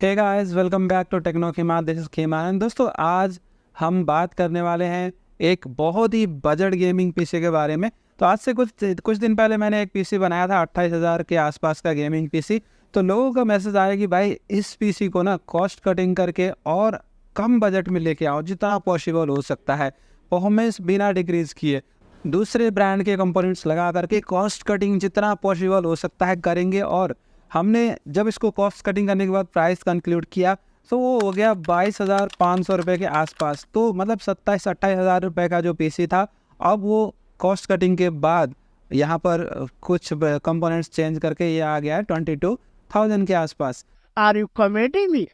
Hey guys, welcome back to techno Kheema. This is Kheema. दोस्तों, आज हम बात करने वाले हैं एक बहुत ही बजट गेमिंग पीसी के बारे में। तो आज से कुछ दिन पहले मैंने एक पीसी बनाया था 28,000 के आसपास का गेमिंग पीसी। तो लोगों का मैसेज आया कि भाई इस पीसी को ना कॉस्ट कटिंग करके और कम बजट में लेके आओ जितना पॉसिबल हो सकता है, परफॉर्मेंस बिना डिक्रीज़ किए, दूसरे ब्रांड के कंपोनेंट्स लगा करके कॉस्ट कटिंग जितना पॉसिबल हो सकता है करेंगे। और हमने जब इसको कॉस्ट कटिंग करने के बाद प्राइस कंक्लूड किया तो वो हो गया 22,500 रुपये के आसपास। तो मतलब 27-28 हज़ार रुपये का जो पीसी था, अब वो कॉस्ट कटिंग के बाद यहाँ पर कुछ कंपोनेंट्स चेंज करके ये आ गया है 22,000 के आसपास। Are you comedy me?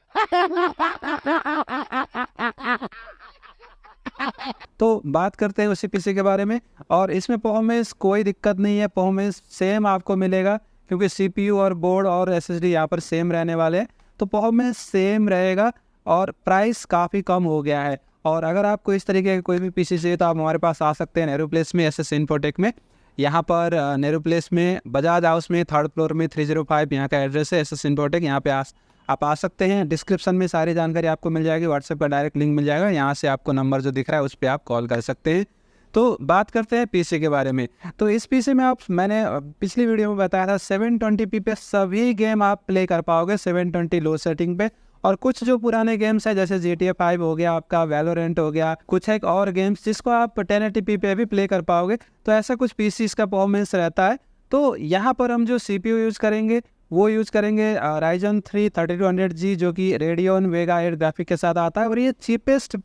तो बात करते हैं उसी पीसी के बारे में। और इसमें परफॉर्मेंस कोई दिक्कत नहीं है, परफॉर्मेंस सेम आपको मिलेगा क्योंकि सीपीयू और बोर्ड और एसएसडी यहाँ पर सेम रहने वाले हैं। तो परफॉर्मेंस सेम रहेगा और प्राइस काफ़ी कम हो गया है। और अगर आपको इस तरीके का कोई भी पीसी चाहिए तो आप हमारे पास आ सकते हैं नेहरू प्लेस में, एसएस इन्फोटेक में। यहाँ पर नेहरू प्लेस में बजाज हाउस में 3rd फ्लोर में 305 यहाँ का एड्रेस है, एसएस इन्फोटेक। यहाँ पे आप आ सकते हैं। डिस्क्रिप्शन में सारी जानकारी आपको मिल जाएगी, व्हाट्सएप का डायरेक्ट लिंक मिल जाएगा, यहाँ से आपको नंबर जो दिख रहा है उस पर आप कॉल कर सकते हैं। तो बात करते हैं पीसी के बारे में। तो इस पीसी में मैंने पिछली वीडियो में बताया था 720p पे सभी गेम आप प्ले कर पाओगे 720 लो सेटिंग पे। और कुछ जो पुराने गेम्स हैं जैसे GTA 5 हो गया, आपका वैलोरेंट हो गया, कुछ एक और गेम्स जिसको आप 1080p पे भी प्ले कर पाओगे। तो ऐसा कुछ पीसी का परफॉर्मेंस रहता है। तो यहाँ पर हम जो CPU यूज़ करेंगे वो यूज़ करेंगे Ryzen 3 3200G, जो कि रेडियन वेगा 8 ग्राफिक के साथ आता है। और ये चीपेस्ट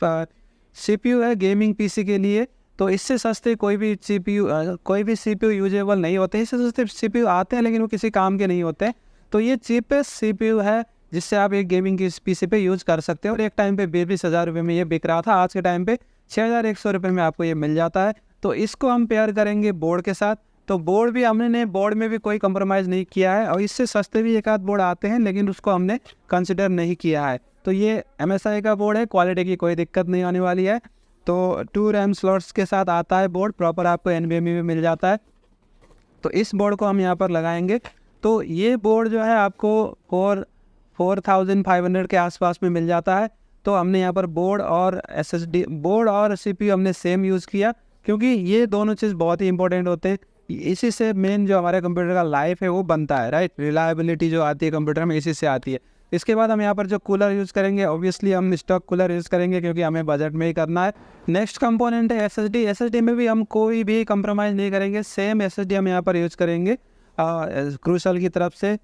CPU है गेमिंग पीसी के लिए। तो इससे सस्ते कोई भी CPU यूजेबल नहीं होते। इससे सस्ते CPU आते हैं लेकिन वो किसी काम के नहीं होते। तो ये चीपेस्ट CPU है जिससे आप एक गेमिंग की पीसी पे यूज़ कर सकते हो। और एक टाइम पे 20,000 रुपये में ये बिक रहा था, आज के टाइम पे 6,100 रुपये में आपको ये मिल जाता है। तो इसको हम पेयर करेंगे बोर्ड के साथ। तो बोर्ड भी हमने बोर्ड में भी कोई कंप्रोमाइज़ नहीं किया है। और इससे सस्ते भी एक आध बोर्ड आते हैं लेकिन उसको हमने कंसिडर नहीं किया है। तो ये MSI का बोर्ड है, क्वालिटी की कोई दिक्कत नहीं आने वाली है। तो 2 रैम स्लॉट्स के साथ आता है बोर्ड, प्रॉपर आपको NVMe भी मिल जाता है। तो इस बोर्ड को हम यहाँ पर लगाएंगे। तो ये बोर्ड जो है आपको 4,500 के आसपास में मिल जाता है। तो हमने यहाँ पर बोर्ड और CPU हमने सेम यूज़ किया क्योंकि ये दोनों चीज़ बहुत ही इंपॉर्टेंट होते हैं। इसी से मेन जो हमारे कंप्यूटर का लाइफ है वो बनता है, राइट। रिलायबिलिटी जो आती है कंप्यूटर में इसी से आती है। इसके बाद हम यहाँ पर जो कूलर यूज़ करेंगे, ऑब्वियसली हम स्टॉक कूलर यूज़ करेंगे क्योंकि हमें बजट में ही करना है। नेक्स्ट कंपोनेंट है SSD में भी हम कोई भी कंप्रोमाइज़ नहीं करेंगे, सेम SSD हम यहाँ पर यूज़ करेंगे क्रूसल की तरफ से।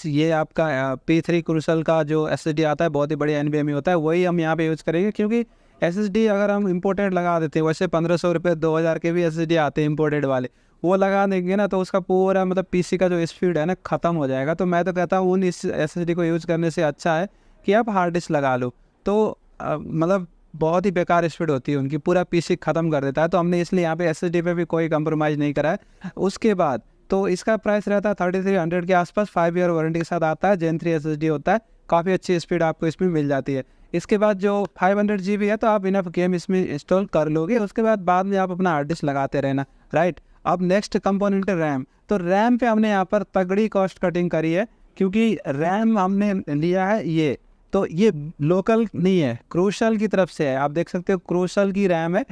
ये आपका P3 क्रूसल का जो SSD आता है, बहुत ही बड़ी NVMe होता है, वही हम यहाँ पे यूज़ करेंगे। क्योंकि SSD अगर हम इम्पोर्टेड लगा देते हैं, वैसे 1,500 रुपये 2,000 के भी SSD आते हैं इम्पोर्टेड वाले, वो लगा देंगे ना तो उसका पूरा मतलब पीसी का जो स्पीड है ना ख़त्म हो जाएगा। तो मैं तो कहता हूँ उन इस SSD को यूज़ करने से अच्छा है कि आप हार्ड डिस्क लगा लो। तो मतलब बहुत ही बेकार स्पीड होती है उनकी, पूरा पीसी ख़त्म कर देता है। तो हमने इसलिए यहाँ पे SSD पे भी कोई कंप्रोमाइज़ नहीं करा है। उसके बाद तो इसका प्राइस रहता है 3,300 के आसपास, 5 ईयर वारंटी के साथ आता है, Gen 3 SSD होता है, काफ़ी अच्छी स्पीड आपको इसमें मिल जाती है। इसके बाद जो 500 GB है तो आप इनफ गेम इसमें इंस्टॉल कर लोगे। उसके बाद में आप अपना हार्ड डिस्क लगाते रहना, राइट। अब नेक्स्ट कंपोनेंट है रैम। तो रैम पे हमने यहाँ पर तगड़ी कॉस्ट कटिंग करी है क्योंकि रैम हमने लिया है ये, तो ये लोकल नहीं है, क्रूसल की तरफ से है। आप देख सकते हो क्रूसल की रैम है,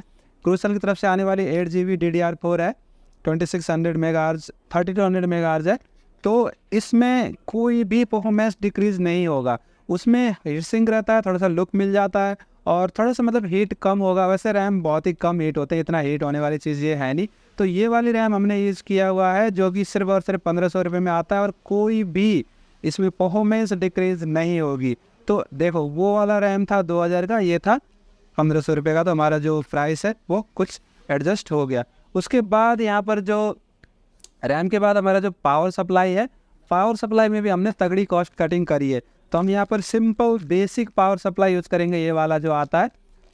क्रूसल की तरफ से आने वाली 8GB DDR4 है, 2600 मेगाहर्ट्ज़ 3200 मेगाहर्ट्ज़ है। तो इसमें कोई भी परफॉर्मेंस डिक्रीज़ नहीं होगा। उसमें हीट सिंक रहता है, थोड़ा सा लुक मिल जाता है और थोड़ा सा मतलब हीट कम होगा। वैसे रैम बहुत ही कम हीट होते हैं, इतना हीट होने वाली चीज़ ये है नहीं। तो ये वाली रैम हमने यूज़ किया हुआ है जो कि सिर्फ और सिर्फ 1,500 रुपये में आता है और कोई भी इसमें परफॉर्मेंस डिक्रीज़ नहीं होगी। तो देखो वो वाला रैम था 2,000 का, ये था 1,500 रुपये का। तो हमारा जो प्राइस है वो कुछ एडजस्ट हो गया। उसके बाद यहाँ पर जो रैम के बाद हमारा जो पावर सप्लाई है, पावर सप्लाई में भी हमने तगड़ी कॉस्ट कटिंग करी है। तो हम यहाँ पर simple basic power supply use करेंगे, ये वाला जो आता है।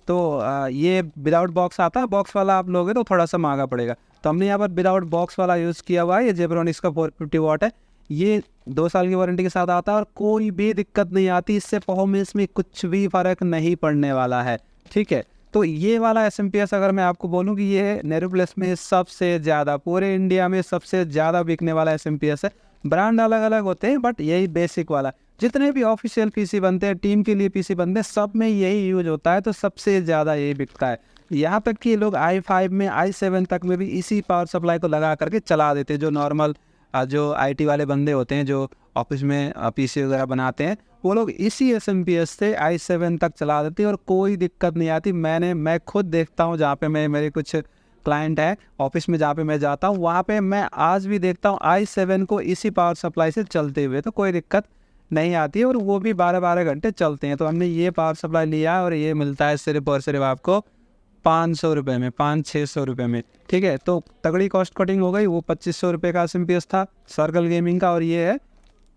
तो ये विदाउट बॉक्स आता है, बॉक्स वाला आप लोगे तो थोड़ा सा महंगा पड़ेगा। तो हमने यहाँ पर विदाउट बॉक्स वाला यूज़ किया हुआ है। ये जेब्रॉनिक्स का 450 वाट है, ये 2 साल की वारंटी के साथ आता है और कोई भी दिक्कत नहीं आती। इससे परफॉर्मेंस में कुछ भी फ़र्क नहीं पड़ने वाला है, ठीक है। तो ये वाला SMPS अगर मैं आपको बोलूँ कि ये नेहरू प्लस में सबसे ज़्यादा, पूरे इंडिया में सबसे ज़्यादा बिकने वाला SMPS है। ब्रांड अलग अलग होते हैं बट यही बेसिक वाला। जितने भी ऑफिशियल पीसी बनते हैं, टीम के लिए पीसी बनते हैं, सब में यही यूज होता है, तो सबसे ज़्यादा यही बिकता है। यहाँ तक कि लोग i5 में i7 तक में भी इसी पावर सप्लाई को लगा करके चला देते हैं। जो नॉर्मल जो आईटी वाले बंदे होते हैं, जो ऑफिस में पीसी वगैरह बनाते हैं, वो लोग इसी एसएमपीएस से i7 तक चला देते हैं और कोई दिक्कत नहीं आती। मैं खुद देखता हूँ, जहाँ पे मेरे कुछ क्लाइंट है ऑफिस में, जहाँ पे मैं जाता हूँ, वहाँ पे मैं आज भी देखता हूँ i7 को इसी पावर सप्लाई से चलते हुए, तो कोई दिक्कत नहीं आती है और वो भी 12-12 घंटे चलते हैं। तो हमने ये पावर सप्लाई लिया है और ये मिलता है सिर्फ और सिर्फ आपको 500 रुपये में, 500-600 रुपये में, ठीक है। तो तगड़ी कॉस्ट कटिंग हो गई। वो 2500 रुपये का एसएमपीएस था सर्कल गेमिंग का, और ये है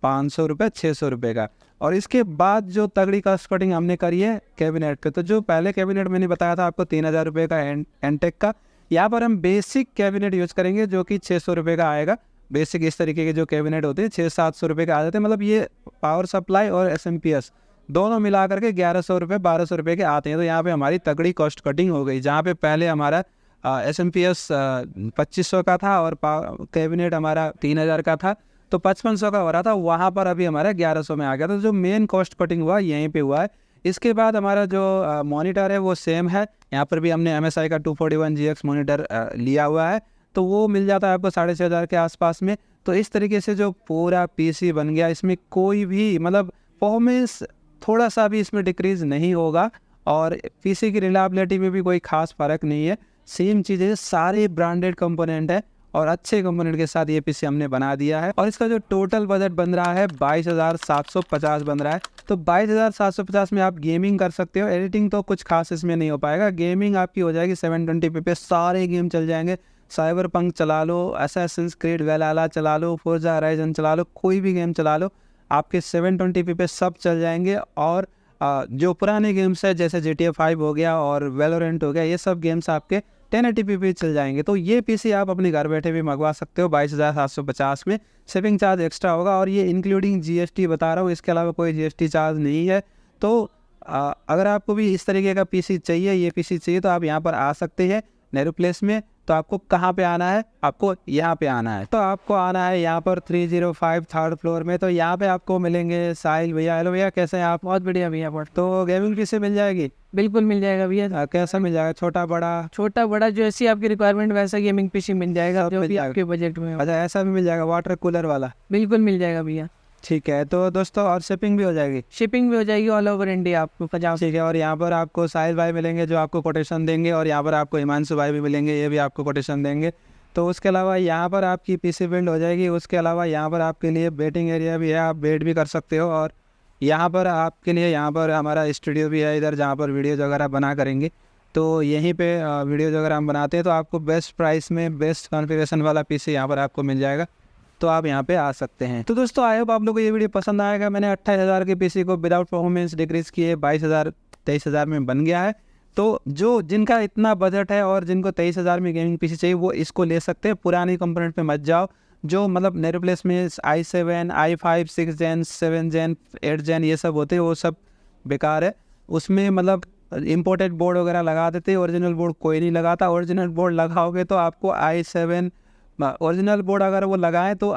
500 रुपये, 600 रुपये का। और इसके बाद जो तगड़ी कॉस्ट कटिंग हमने करी है कैबिनेट पे, तो जो पहले कैबिनेट मैंने बताया था आपको 3000 रुपये का एनटेक का, यहाँ पर हम बेसिक कैबिनेट यूज़ करेंगे जो कि 600 रुपये का आएगा। बेसिक इस तरीके के जो कैबिनेट होते हैं 600-700 रुपये के आ जाते हैं। मतलब ये पावर सप्लाई और एसएमपीएस दोनों मिला करके 1100 रुपये, 1200 रुपये के आते हैं। तो यहाँ पे हमारी तगड़ी कॉस्ट कटिंग हो गई। जहाँ पे पहले हमारा एसएमपीएस 2500 का था और कैबिनेट हमारा 3000 का था, तो 5500 का हो रहा था, वहाँ पर अभी हमारा 1100 में आ गया। तो जो मेन कॉस्ट कटिंग हुआ यहीं पे हुआ है। इसके बाद हमारा जो मॉनिटर है वो सेम है। यहाँ पर भी हमने MSI का 241GX मॉनिटर लिया हुआ है, तो वो मिल जाता है आपको 6500 के आसपास में। तो इस तरीके से जो पूरा पीसी बन गया, इसमें कोई भी मतलब परफॉर्मेंस थोड़ा सा भी इसमें डिक्रीज़ नहीं होगा और पीसी की रिलायबिलिटी में भी कोई ख़ास फ़र्क नहीं है। सेम चीज़ें, सारे ब्रांडेड कंपोनेंट है और अच्छे कंपोनेंट के साथ ये पीसी हमने बना दिया है। और इसका जो टोटल बजट बन रहा है 22,750 बन रहा है। तो 22,750 में आप गेमिंग कर सकते हो। एडिटिंग तो कुछ खास इसमें नहीं हो पाएगा। गेमिंग आपकी हो जाएगी 720p पे, सारे गेम चल जाएंगे। साइबरपंक चला लो, असैसिन्स क्रीड वैलहल्ला चला लो, फोर्जा होराइजन चला लो, कोई भी गेम चला लो, आपके 720p पे सब चल जाएंगे। और जो पुराने गेम्स है जैसे GTA 5 हो गया और वैलोरेंट हो गया, ये सब गेम्स आपके 1080p पे चल जाएंगे। तो ये पीसी आप अपने घर बैठे भी मंगवा सकते हो 22,750 में। शिपिंग चार्ज एक्स्ट्रा होगा और ये इंक्लूडिंग GST बता रहा हूँ, इसके अलावा कोई GST चार्ज नहीं है। तो अगर आपको भी इस तरीके का पीसी चाहिए, ये पीसी चाहिए, तो आप यहाँ पर आ सकते हैं नेहरू प्लेस में। तो आपको कहाँ पे आना है? आपको यहाँ पे आना है। तो आपको आना है यहाँ पर 305 थर्ड फ्लोर में। तो यहाँ पे आपको मिलेंगे साहिल भैया। हेलो भैया, कैसे हैं आप? बहुत बढ़िया भैया। बहुत तो गेमिंग पीसी मिल जाएगी? बिल्कुल मिल जाएगा भैया। कैसा मिल जाएगा? छोटा बड़ा? छोटा बड़ा जैसी आपकी रिक्वायरमेंट वैसा गेमिंग पीसी मिल जाएगा, सब जो मिल भी जाएगा। आपके बजट में हो। अच्छा, ऐसा भी मिल जाएगा वाटर कूलर वाला? बिल्कुल मिल जाएगा भैया। ठीक है। तो दोस्तों, और शिपिंग भी हो जाएगी? शिपिंग भी हो जाएगी ऑल ओवर इंडिया आपको 50। ठीक है। और यहाँ पर आपको साहिल भाई मिलेंगे जो आपको कोटेशन देंगे, और यहाँ पर आपको हिमांशु भाई भी मिलेंगे, ये भी आपको कोटेशन देंगे। तो उसके अलावा यहाँ पर आपकी पीसी बिल्ड हो जाएगी। उसके अलावा यहाँ पर आपके लिए वेटिंग एरिया भी है, आप वेट भी कर सकते हो। और यहाँ पर आपके लिए यहाँ पर हमारा स्टूडियो भी है इधर, जहाँ पर वीडियोज़ वगैरह बना करेंगे। तो यहीं पे वीडियोज़ वगैरह हम बनाते हैं। तो आपको बेस्ट प्राइस में बेस्ट कॉन्फ़िगरेशन वाला पीसी यहाँ पर आपको मिल जाएगा। तो आप यहाँ पे आ सकते हैं। तो दोस्तों, आई होप आप लोगों को ये वीडियो पसंद आएगा। मैंने 28,000 के पीसी को विदाउट परफॉर्मेंस डिक्रीज़ किए 22,000-23,000 में बन गया है। तो जो जिनका इतना बजट है और जिनको 23,000 में गेमिंग पीसी चाहिए, वो इसको ले सकते हैं। पुरानी कंपोनेंट पे मत जाओ। जो मतलब नेहरू प्लेस में i7, i5, 6 Gen, 7 Gen, 8 Gen ये सब होते हैं, वो सब बेकार है। उसमें मतलब इम्पोर्टेड बोर्ड वगैरह लगा देते हैं, ओरिजिनल बोर्ड कोई नहीं लगाता। ओरिजिनल बोर्ड लगाओगे तो आपको i7 ओरिजिनल बोर्ड अगर वो लगाएं तो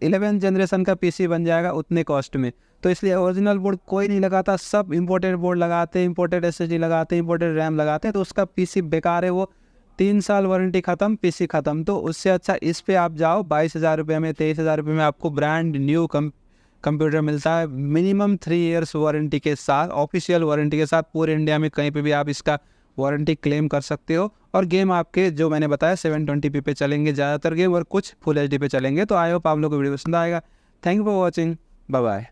11 जनरेशन का पीसी बन जाएगा उतने कॉस्ट में। तो इसलिए ओरिजिनल बोर्ड कोई नहीं लगाता, सब इंपोर्टेड बोर्ड लगाते हैं, इंपोर्टेड SSD लगाते हैं, इंपोर्टेड रैम लगाते हैं। तो उसका पीसी बेकार है, वो 3 साल वारंटी ख़त्म, पीसी ख़त्म। तो उससे अच्छा इस पे आप जाओ। 22,000 रुपये में, 23,000 रुपये में आपको ब्रांड न्यू कंप्यूटर मिलता है, मिनिमम 3 ईयर्स वारंटी के साथ, ऑफिशियल वारंटी के साथ। पूरे इंडिया में कहीं पे भी आप इसका वारंटी क्लेम कर सकते हो। और गेम आपके जो मैंने बताया 720p पे चलेंगे ज़्यादातर गेम, और कुछ फुल HD पे चलेंगे। तो आई होप आप लोगों को वीडियो पसंद आएगा। Thank you for watching. Bye bye.